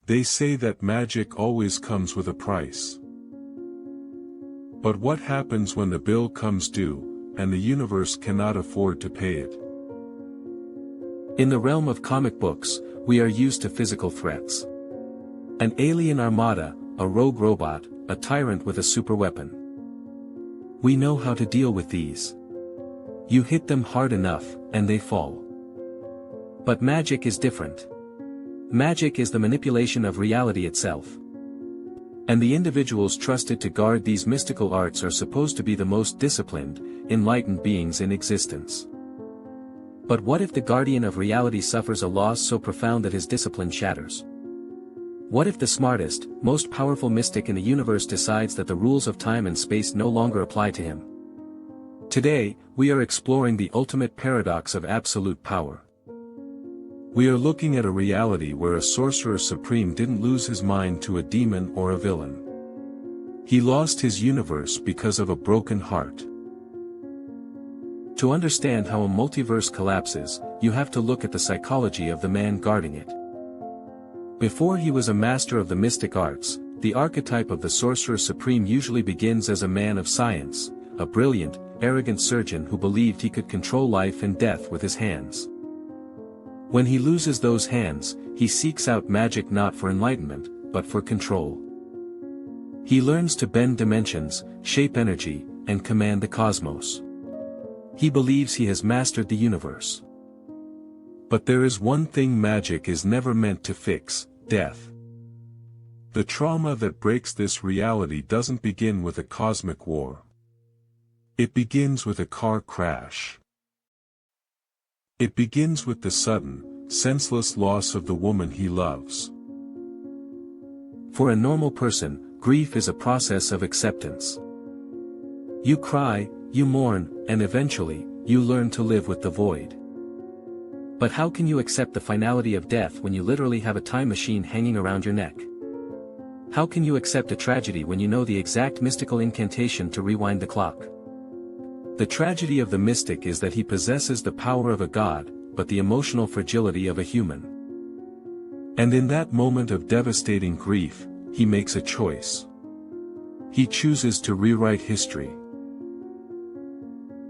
They say that magic always comes with a price. But what happens when the bill comes due, and the universe cannot afford to pay it? In the realm of comic books, we are used to physical threats. An alien armada, a rogue robot, a tyrant with a superweapon. We know how to deal with these. You hit them hard enough, and they fall. But magic is different. Magic is the manipulation of reality itself. And the individuals trusted to guard these mystical arts are supposed to be the most disciplined, enlightened beings in existence. But what if the guardian of reality suffers a loss so profound that his discipline shatters? What if the smartest, most powerful mystic in the universe decides that the rules of time and space no longer apply to him? Today, we are exploring the ultimate paradox of absolute power. We are looking at a reality where a sorcerer supreme didn't lose his mind to a demon or a villain. He lost his universe because of a broken heart. To understand how a multiverse collapses, you have to look at the psychology of the man guarding it. Before he was a master of the mystic arts, the archetype of the sorcerer supreme usually begins as a man of science, a brilliant, arrogant surgeon who believed he could control life and death with his hands. When he loses those hands, he seeks out magic not for enlightenment, but for control. He learns to bend dimensions, shape energy, and command the cosmos. He believes he has mastered the universe. But there is one thing magic is never meant to fix: death. The trauma that breaks this reality doesn't begin with a cosmic war. It begins with a car crash. It begins with the sudden, senseless loss of the woman he loves. For a normal person, grief is a process of acceptance. You cry, you mourn, and eventually, you learn to live with the void. But how can you accept the finality of death when you literally have a time machine hanging around your neck? How can you accept a tragedy when you know the exact mystical incantation to rewind the clock? The tragedy of the mystic is that he possesses the power of a god, but the emotional fragility of a human. And in that moment of devastating grief, he makes a choice. He chooses to rewrite history.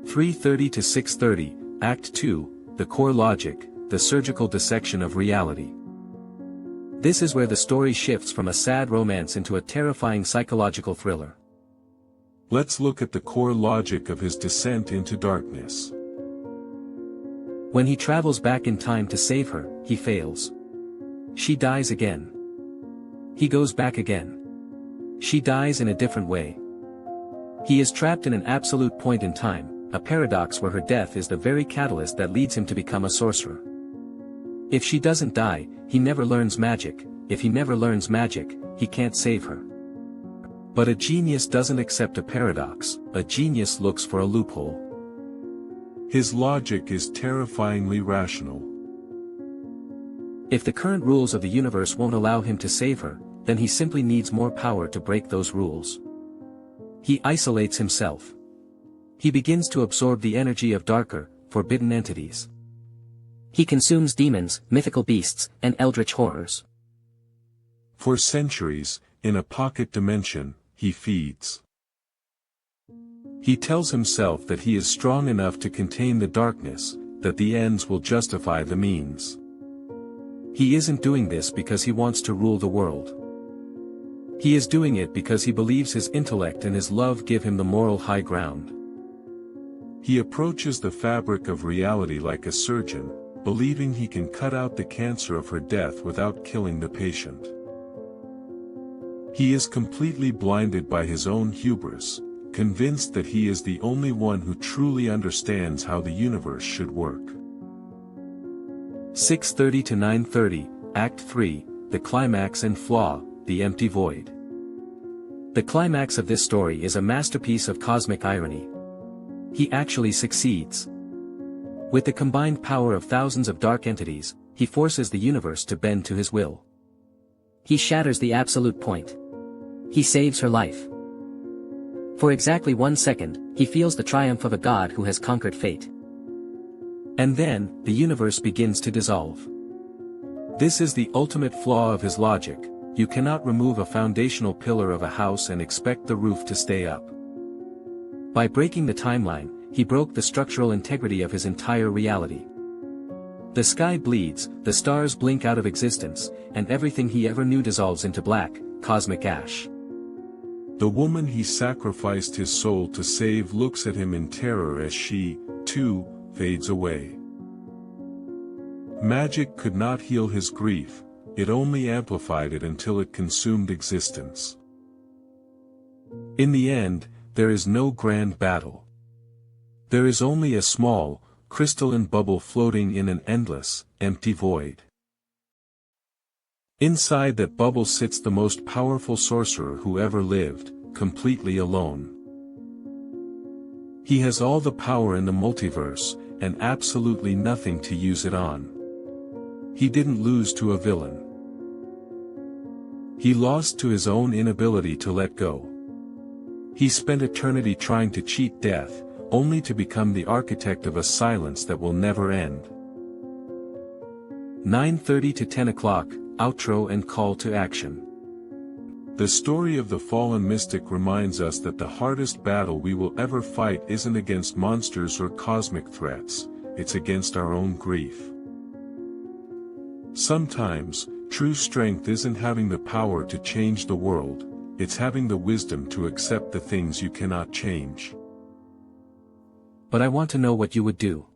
3:30 to 6:30, Act 2, The Core Logic, the Surgical Dissection of Reality. This is where the story shifts from a sad romance into a terrifying psychological thriller. Let's look at the core logic of his descent into darkness. When he travels back in time to save her, he fails. She dies again. He goes back again. She dies in a different way. He is trapped in an absolute point in time, a paradox where her death is the very catalyst that leads him to become a sorcerer. If she doesn't die, he never learns magic. If he never learns magic, he can't save her. But a genius doesn't accept a paradox, a genius looks for a loophole. His logic is terrifyingly rational. If the current rules of the universe won't allow him to save her, then he simply needs more power to break those rules. He isolates himself. He begins to absorb the energy of darker, forbidden entities. He consumes demons, mythical beasts, and eldritch horrors. For centuries, in a pocket dimension, he feeds. He tells himself that he is strong enough to contain the darkness, that the ends will justify the means. He isn't doing this because he wants to rule the world. He is doing it because he believes his intellect and his love give him the moral high ground. He approaches the fabric of reality like a surgeon, believing he can cut out the cancer of her death without killing the patient. He is completely blinded by his own hubris, convinced that he is the only one who truly understands how the universe should work. 6:30 to 9:30, Act 3, The Climax and Flaw, The Empty Void. The climax of this story is a masterpiece of cosmic irony. He actually succeeds. With the combined power of thousands of dark entities, he forces the universe to bend to his will. He shatters the absolute point. He saves her life. For exactly 1 second, he feels the triumph of a god who has conquered fate. And then, the universe begins to dissolve. This is the ultimate flaw of his logic: you cannot remove a foundational pillar of a house and expect the roof to stay up. By breaking the timeline, he broke the structural integrity of his entire reality. The sky bleeds, the stars blink out of existence, and everything he ever knew dissolves into black, cosmic ash. The woman he sacrificed his soul to save looks at him in terror as she, too, fades away. Magic could not heal his grief, it only amplified it until it consumed existence. In the end, there is no grand battle. There is only a small, crystalline bubble floating in an endless, empty void. Inside that bubble sits the most powerful sorcerer who ever lived, completely alone. He has all the power in the multiverse, and absolutely nothing to use it on. He didn't lose to a villain. He lost to his own inability to let go. He spent eternity trying to cheat death, only to become the architect of a silence that will never end. 9:30 to 10 o'clock, outro and call to action. The story of the fallen mystic reminds us that the hardest battle we will ever fight isn't against monsters or cosmic threats, it's against our own grief. Sometimes, true strength isn't having the power to change the world, it's having the wisdom to accept the things you cannot change. But I want to know what you would do.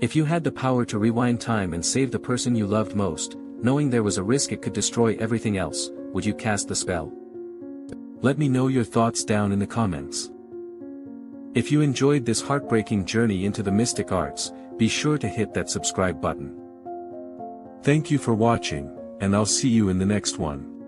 If you had the power to rewind time and save the person you loved most, knowing there was a risk it could destroy everything else, would you cast the spell? Let me know your thoughts down in the comments. If you enjoyed this heartbreaking journey into the mystic arts, be sure to hit that subscribe button. Thank you for watching, and I'll see you in the next one.